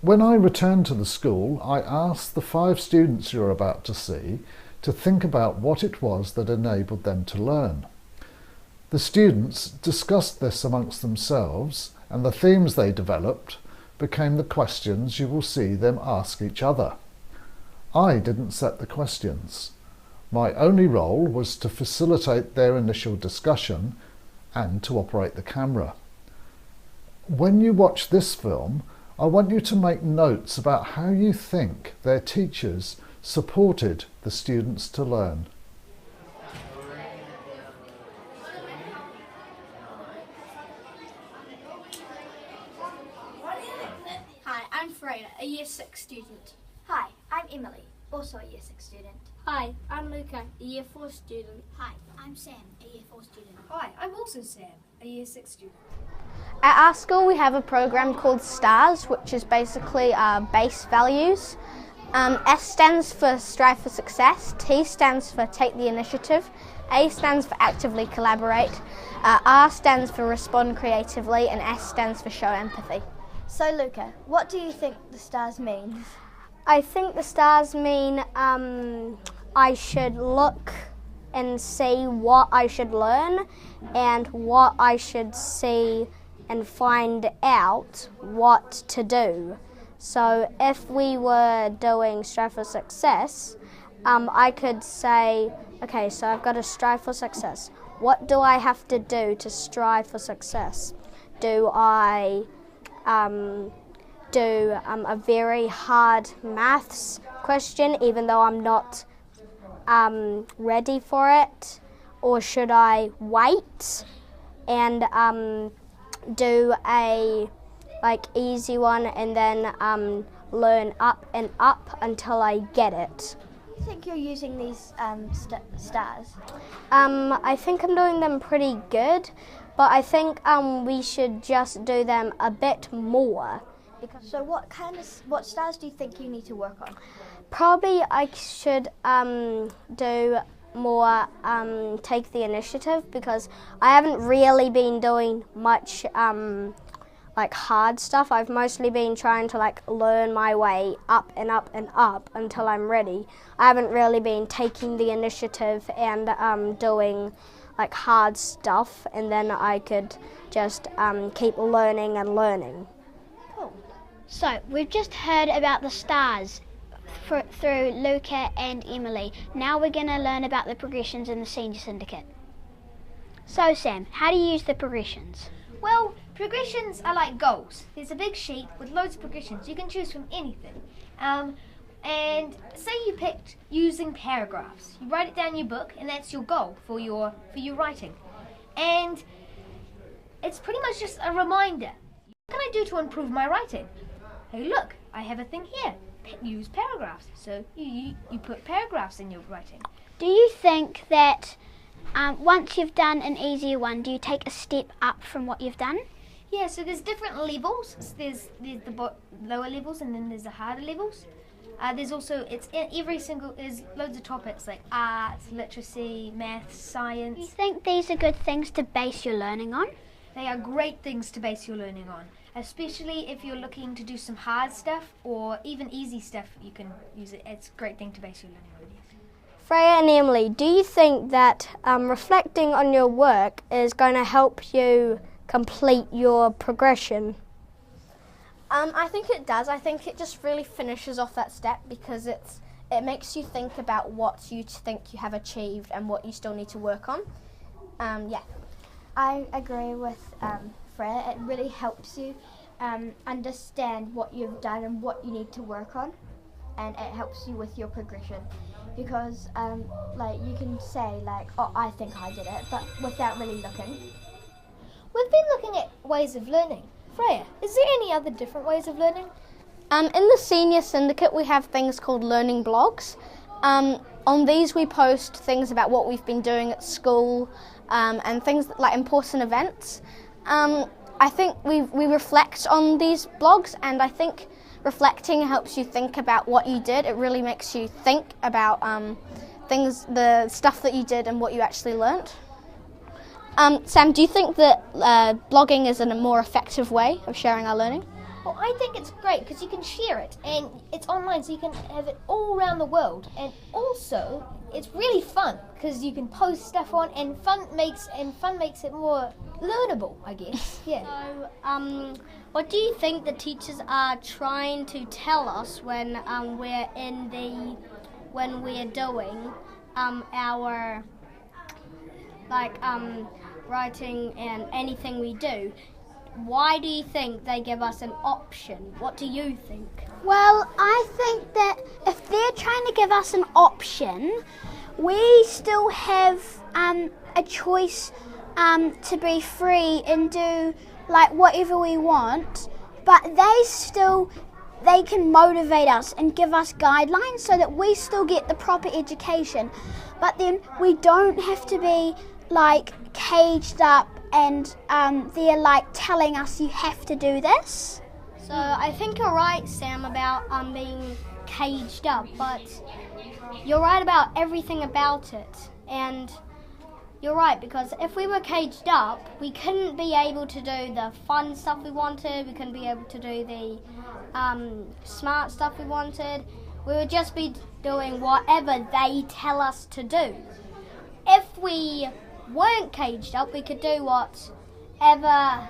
When I returned to the school, I asked the 5 students you're about to see to think about what it was that enabled them to learn. The students discussed this amongst themselves, and the themes they developed became the questions you will see them ask each other. I didn't set the questions. My only role was to facilitate their initial discussion and to operate the camera. When you watch this film, I want you to make notes about how you think their teachers supported the students to learn. Hi, I'm Freya, a Year 6 student. Hi, I'm Emily, also a Year 6 student. Hi, I'm Luca, a Year 4 student. Hi, I'm Sam, a Year 4 student. Hi, I'm also Sam, a Year 6 student. At our school we have a program called STARS, which is basically base values. S stands for strive for success, T stands for take the initiative, A stands for actively collaborate, R stands for respond creatively, and S stands for show empathy. So Luca, what do you think the stars mean? I think the stars mean I should look and see what I should learn and what I should see and find out what to do. So if we were doing strive for success, I could say, okay, so I've got to strive for success. What do I have to do to strive for success? Do I do a very hard maths question even though I'm not ready for it? Or should I wait and do a easy one and then learn up and up until I get it? Do you think you're using these stars? I think I'm doing them pretty good, but I think we should just do them a bit more. So what stars do you think you need to work on? Probably I should do more take the initiative, because I haven't really been doing much hard stuff. I've mostly been trying to learn my way up and up and up until I'm ready. I haven't really been taking the initiative and doing hard stuff, and then I could just keep learning and learning. Cool. So, we've just heard about the stars through Luca and Emily. Now we're going to learn about the progressions in the Senior Syndicate. So Sam, how do you use the progressions? Well, progressions are like goals. There's a big sheet with loads of progressions. You can choose from anything. And say you picked using paragraphs. You write it down in your book, and that's your goal for your writing. And it's pretty much just a reminder. What can I do to improve my writing? Hey, look, I have a thing here. Use paragraphs. So you put paragraphs in your writing. Do you think that once you've done an easier one, do you take a step up from what you've done? Yeah, so there's different levels. So there's the lower levels, and then there's the harder levels. There's also, there's loads of topics like arts, literacy, maths, science. Do you think these are good things to base your learning on? They are great things to base your learning on, especially if you're looking to do some hard stuff or even easy stuff. You can use it. It's a great thing to base your learning on. Freya and Emily, do you think that reflecting on your work is going to help you complete your progression? I think it does. I think it just really finishes off that step, because it makes you think about what you think you have achieved and what you still need to work on. Yeah. I agree with Freya. It really helps you understand what you've done and what you need to work on, and it helps you with your progression, because you can say oh, I think I did it, but without really looking. We've been looking at ways of learning. Freya, is there any other different ways of learning? In the Senior Syndicate we have things called learning blogs. On these we post things about what we've been doing at school and things like important events. I think we reflect on these blogs, and I think reflecting helps you think about what you did. It really makes you think about the stuff that you did and what you actually learnt. Sam, do you think that blogging is a more effective way of sharing our learning? Well, I think it's great because you can share it and it's online, so you can have it all around the world. And also, it's really fun because you can post stuff on, and fun makes it more learnable, I guess. Yeah. So, what do you think the teachers are trying to tell us when we're doing our writing and anything we do? Why do you think they give us an option? What do you think? Well, I think that if they're trying to give us an option, we still have a choice to be free and do like whatever we want, but they can motivate us and give us guidelines so that we still get the proper education, but then we don't have to be like caged up and they're like telling us you have to do this. So I think you're right, Sam, about being caged up, but you're right about everything about it. And you're right, because if we were caged up, we couldn't be able to do the fun stuff we wanted, we couldn't be able to do the smart stuff we wanted. We would just be doing whatever they tell us to do. If we weren't caged up, we could do whatever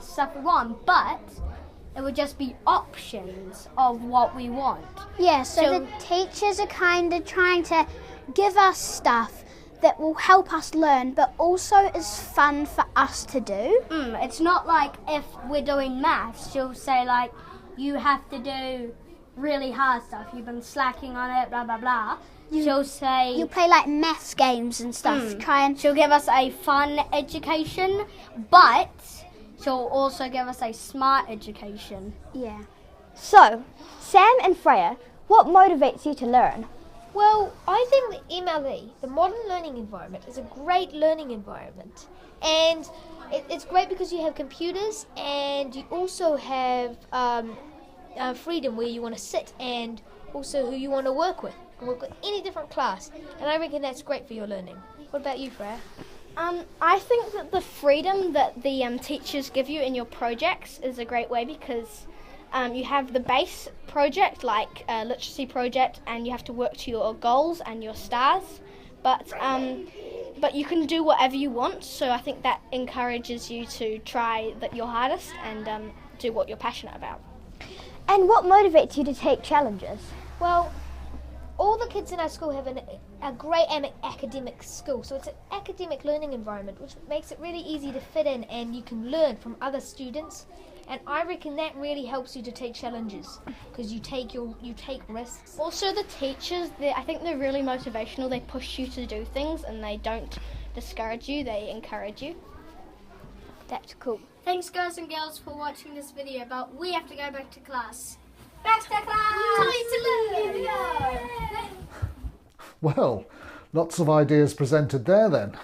stuff we want, but it would just be options of what we want. Yeah, so the teachers are kind of trying to give us stuff that will help us learn, but also is fun for us to do. It's not like if we're doing maths, she'll say like, you have to do really hard stuff, you've been slacking on it, blah blah blah. She'll say You play like maths games and stuff. she'll give us a fun education, but she'll also give us a smart education. Yeah. So, Sam and Freya, what motivates you to learn? Well, I think the MLE, the Modern Learning Environment, is a great learning environment. And it's great because you have computers and you also have freedom where you want to sit and also who you want to work with. You can work with any different class. And I reckon that's great for your learning. What about you, Freya? I think that the freedom that the teachers give you in your projects is a great way, because you have the base project, like a literacy project, and you have to work to your goals and your stars. But you can do whatever you want, so I think that encourages you to try your hardest and do what you're passionate about. And what motivates you to take challenges? Well, all the kids in our school have a great academic school, so it's an academic learning environment, which makes it really easy to fit in, and you can learn from other students. And I reckon that really helps you to take challenges, because you take risks. Also, the teachers, I think they're really motivational. They push you to do things and they don't discourage you, they encourage you. That's cool. Thanks guys and girls for watching this video, but we have to go back to class. Back to class! Well, lots of ideas presented there then.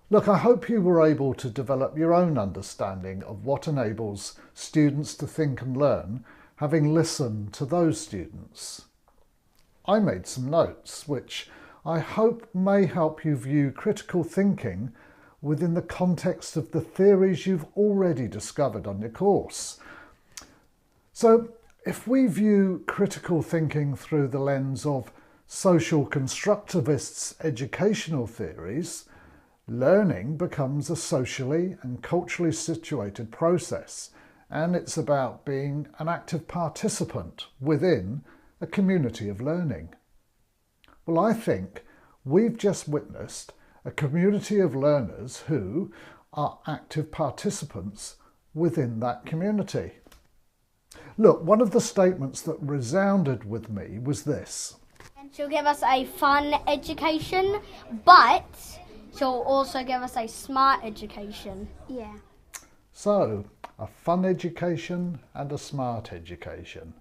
Look, I hope you were able to develop your own understanding of what enables students to think and learn, having listened to those students. I made some notes which I hope may help you view critical thinking within the context of the theories you've already discovered on your course. So, if we view critical thinking through the lens of social constructivists' educational theories, learning becomes a socially and culturally situated process, and it's about being an active participant within a community of learning. Well, I think we've just witnessed a community of learners who are active participants within that community. Look, one of the statements that resounded with me was this. And she'll give us a fun education, but she'll also give us a smart education. Yeah. So, a fun education and a smart education.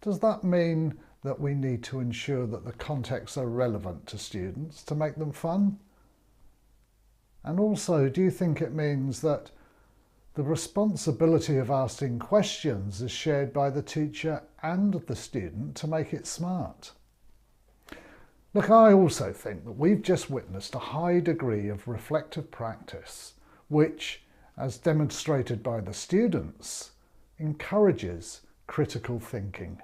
Does that mean that we need to ensure that the contexts are relevant to students to make them fun? And also, do you think it means that the responsibility of asking questions is shared by the teacher and the student to make it smart? Look, I also think that we've just witnessed a high degree of reflective practice, which, as demonstrated by the students, encourages critical thinking.